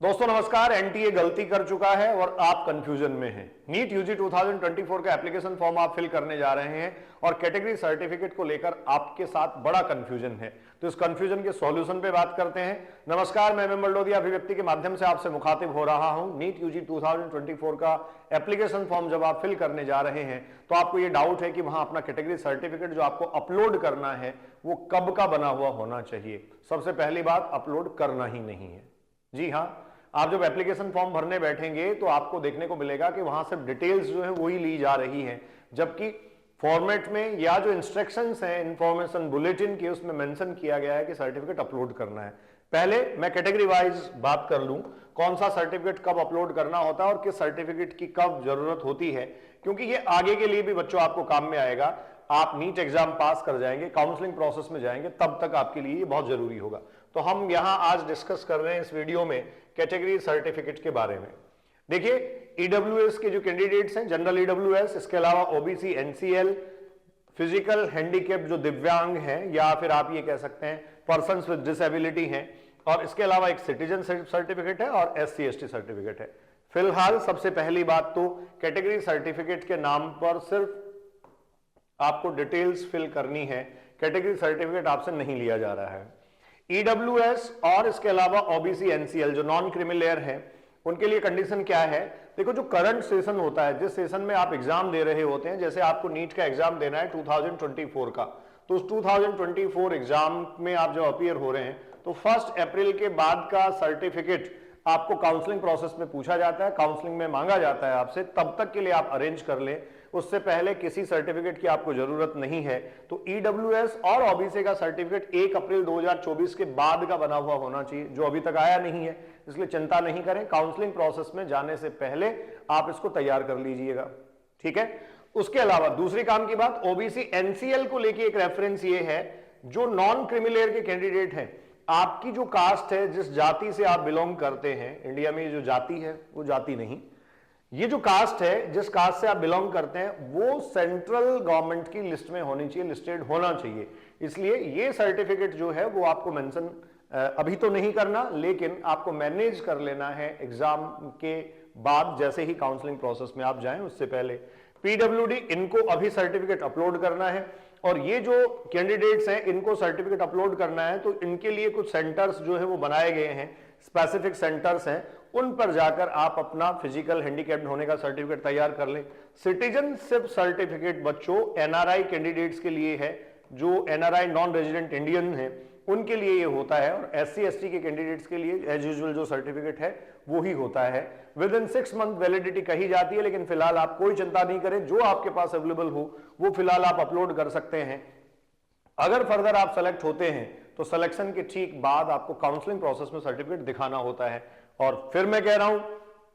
दोस्तों नमस्कार। एनटीए गलती कर चुका है और आप कंफ्यूजन में हैं। नीट यूजी 2024 का एप्लीकेशन फॉर्म आप फिल करने जा रहे हैं और कैटेगरी सर्टिफिकेट को लेकर आपके साथ बड़ा कंफ्यूजन है। तो इस कंफ्यूजन के सॉल्यूशन पे बात करते हैं। नमस्कार, मैं मेंबर लोधिया अभिव्यक्ति के माध्यम से आपसे मुखातिब हो रहा हूं। नीट यूजी 2024 का एप्लीकेशन फॉर्म जब आप फिल करने जा रहे हैं तो आपको ये डाउट है कि वहां अपना कैटेगरी सर्टिफिकेट जो आपको अपलोड करना है वो कब का बना हुआ होना चाहिए। सबसे पहली बात, अपलोड करना ही नहीं है। जी हां, आप जब एप्लीकेशन फॉर्म भरने बैठेंगे तो आपको देखने को मिलेगा कि वहां सिर्फ डिटेल्स जो है वही ली जा रही हैं, जबकि फॉर्मेट में या जो इंस्ट्रक्शंस हैं इंफॉर्मेशन बुलेटिन की उसमें मेंशन किया गया है कि सर्टिफिकेट अपलोड करना है। पहले मैं कैटेगरी वाइज बात कर लूं कौन सा सर्टिफिकेट कब अपलोड करना होता है और किस सर्टिफिकेट की कब जरूरत होती है, क्योंकि ये आगे के लिए भी बच्चों आपको काम में आएगा। आप नीट एग्जाम पास कर जाएंगे, काउंसलिंग प्रोसेस में जाएंगे, तब तक आपके लिए ये बहुत जरूरी होगा। तो हम यहां आज डिस्कस कर रहे हैं इस वीडियो में कैटेगरी सर्टिफिकेट के बारे में। देखिए, ईडब्ल्यूएस के जो कैंडिडेट्स हैं, जनरल ईडब्ल्यूएस, इसके अलावा ओबीसी, एनसीएल, फिजिकल हैंडीकैप जो दिव्यांग हैं या फिर आप ये कह सकते हैं पर्सन्स विद डिसेबिलिटी हैं, और इसके अलावा एक सिटीजन सर्टिफिकेट है और एससी एसटी सर्टिफिकेट है। फिलहाल सबसे पहली बात तो कैटेगरी सर्टिफिकेट के नाम पर सिर्फ आपको डिटेल्स फिल करनी है, कैटेगरी सर्टिफिकेट आपसे नहीं लिया जा रहा है। ईडब्ल्यूएस और इसके अलावा ओबीसी, एनसीएल जो नॉन क्रिमिलेयर है, उनके लिए कंडीशन क्या है? देखो, जो करंट सेशन होता है, जिस सेशन में आप एग्जाम दे रहे होते हैं, जैसे आपको नीट का एग्जाम देना है 2024 का, तो उस 2024 एग्जाम में आप जब अपीयर हो रहे हैं तो 1 अप्रैल के बाद का सर्टिफिकेट आपको काउंसलिंग प्रोसेस में पूछा जाता है, काउंसलिंग में मांगा जाता है आपसे, तब तक के लिए आप अरेंज कर लें। उससे पहले किसी सर्टिफिकेट की आपको जरूरत नहीं है। तो ईडब्ल्यूएस और ओबीसी का सर्टिफिकेट 1 अप्रैल 2024 के बाद का बना हुआ होना चाहिए, जो अभी तक आया नहीं है, इसलिए चिंता नहीं करें। काउंसलिंग प्रोसेस में जाने से पहले आप इसको तैयार कर लीजिएगा, ठीक है। उसके अलावा दूसरी काम की बात, ओबीसी एनसीएल को लेकर एक रेफरेंस ये है, जो नॉन क्रिमिलेयर के कैंडिडेट हैं, आपकी जो कास्ट है, जिस जाति से आप बिलोंग करते हैं, इंडिया में जो जाति है वो जाति नहीं, ये जो कास्ट है, जिस कास्ट से आप बिलोंग करते हैं, वो सेंट्रल गवर्नमेंट की लिस्ट में होनी चाहिए, लिस्टेड होना चाहिए। इसलिए ये सर्टिफिकेट जो है वो आपको मेंशन अभी तो नहीं करना, लेकिन आपको मैनेज कर लेना है एग्जाम के बाद, जैसे ही काउंसलिंग प्रोसेस में आप जाएं उससे पहले। पीडब्ल्यूडी, इनको अभी सर्टिफिकेट अपलोड करना है, और ये जो कैंडिडेट्स हैं इनको सर्टिफिकेट अपलोड करना है, तो इनके लिए कुछ सेंटर्स जो है वो बनाए गए हैं, स्पेसिफिक सेंटर्स हैं, उन पर जाकर आप अपना फिजिकल हैंडीकैप्ड होने का सर्टिफिकेट तैयार कर लें। सिटीजनशिप सर्टिफिकेट बच्चों एनआरआई कैंडिडेट्स के लिए है, जो एनआरआई नॉन रेजिडेंट इंडियन है उनके लिए ये होता है, और एससी एसटी के कैंडिडेट्स के लिए एज यूजुअल जो सर्टिफिकेट है वो ही होता है। विद इन 6 मंथ वैलिडिटी कही जाती है, लेकिन फिलहाल आप कोई चिंता नहीं करें, जो आपके पास अवेलेबल हो वो फिलहाल आप अपलोड कर सकते हैं। अगर फर्दर आप सेलेक्ट होते हैं तो सिलेक्शन के ठीक बाद आपको काउंसलिंग प्रोसेस में सर्टिफिकेट दिखाना होता है, और फिर मैं कह रहा हूं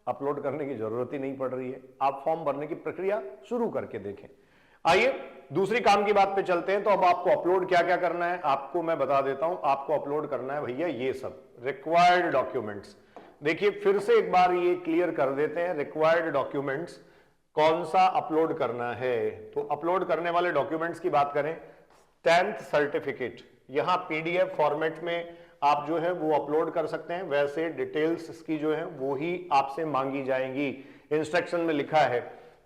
अपलोड करने की जरूरत ही नहीं पड़ रही है। आप फॉर्म भरने की प्रक्रिया शुरू करके देखें। आइए दूसरी काम की बात पे चलते हैं। तो अब आपको अपलोड क्या क्या करना है आपको मैं बता देता हूं। आपको अपलोड करना है भैया ये सब रिक्वायर्ड डॉक्यूमेंट्स। देखिए, फिर से एक बार ये क्लियर कर देते हैं, रिक्वायर्ड डॉक्यूमेंट्स कौन सा अपलोड करना है। तो अपलोड करने वाले डॉक्यूमेंट्स की बात करें, 10th सर्टिफिकेट यहां पीडीएफ फॉर्मेट में आप जो है वो अपलोड कर सकते हैं। वैसे डिटेल्स इसकी जो है वो ही आपसे मांगी जाएंगी। इंस्ट्रक्शन में लिखा है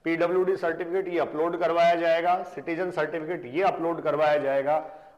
पीडब्ल्यूडी सर्टिफिकेट ये अपलोड करवाया जाएगा, सिटीजन सर्टिफिकेट ये अपलोड करवाया जाएगा,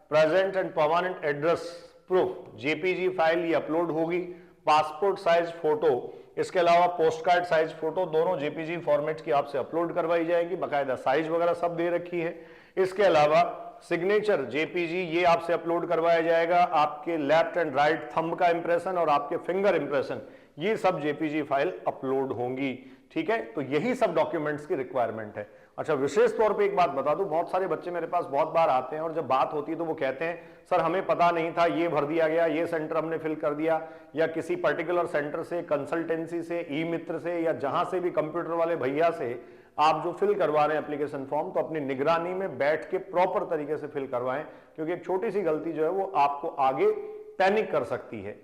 present and permanent address proof JPG file ये अपलोड होगी, पासपोर्ट साइज फोटो, इसके अलावा पोस्ट कार्ड साइज फोटो, दोनों जेपीजी फॉर्मेट की आपसे अपलोड करवाई जाएगी, बाकायदा साइज वगैरह सब दे रखी है। इसके अलावा सिग्नेचर जेपीजी ये आपसे अपलोड करवाया जाएगा, आपके लेफ्ट एंड राइट थंब का इंप्रेशन और आपके फिंगर इंप्रेशन ये सब जेपीजी फाइल अपलोड होंगी, ठीक है। तो यही सब डॉक्यूमेंट्स की रिक्वायरमेंट है। अच्छा, विशेष तौर पे एक बात बता दूं, बहुत सारे बच्चे मेरे पास बहुत बार आते हैं और जब बात होती है तो वो कहते हैं सर हमें पता नहीं था, ये भर दिया गया, ये सेंटर हमने फिल कर दिया, या किसी पर्टिकुलर सेंटर से, कंसल्टेंसी से, ई मित्र से, या जहां से भी कंप्यूटर वाले भैया से आप जो फिल करवा रहे हैं एप्लीकेशन फॉर्म, तो अपनी निगरानी में बैठ के प्रॉपर तरीके से फिल करवाएं, क्योंकि एक छोटी सी गलती जो है वो आपको आगे पैनिक कर सकती है।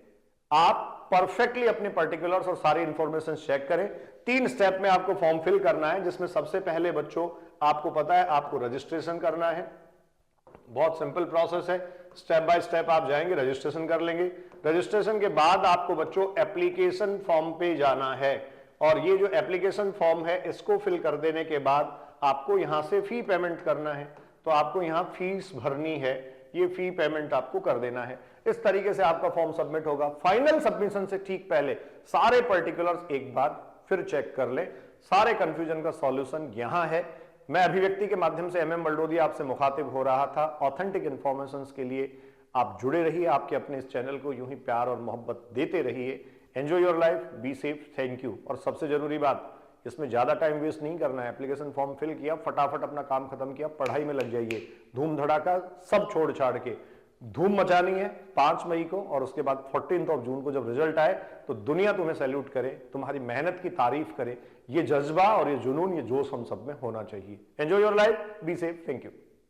आप परफेक्टली अपने पर्टिकुलर्स और सारी इंफॉर्मेशन चेक करें। 3 स्टेप में आपको फॉर्म फिल करना है, जिसमें सबसे पहले बच्चों आपको पता है आपको रजिस्ट्रेशन करना है, बहुत सिंपल प्रोसेस है। स्टेप बाय स्टेप आप जाएंगे, रजिस्ट्रेशन कर लेंगे। रजिस्ट्रेशन के बाद आपको बच्चों एप्लीकेशन फॉर्म पे जाना है, और ये जो एप्लीकेशन फॉर्म है इसको फिल कर देने के बाद आपको यहां से फी पेमेंट करना है। तो आपको यहां फीस भरनी है, ये फी पेमेंट आपको कर देना है। इस तरीके से आपका फॉर्म सबमिट होगा। फाइनल सबमिशन से ठीक पहले सारे पर्टिकुलर्स एक बार फिर चेक कर ले। सारे कंफ्यूजन का सॉल्यूशन यहां है। मैं अभिव्यक्ति के माध्यम से MM बलडोदिया आपसे मुखातिब हो रहा था। ऑथेंटिक इंफॉर्मेशन के लिए आप जुड़े रहिए, आपके अपने इस चैनल को यूं ही प्यार और मोहब्बत देते रहिए। Enjoy your life, be safe, thank you. और सबसे जरूरी बात, इसमें ज्यादा टाइम वेस्ट नहीं करना है। एप्लीकेशन फॉर्म फिल किया, फटाफट अपना काम खत्म किया, पढ़ाई में लग जाइए। धूम धड़ाका सब छोड़ छाड़ के धूम मचानी है 5 मई को, और उसके बाद 14 जून को जब रिजल्ट आए तो दुनिया तुम्हें सैल्यूट करे, तुम्हारी मेहनत की तारीफ करे। ये जज्बा और ये जुनून, ये जोश हम सब में होना चाहिए। Enjoy your life, be safe, thank you.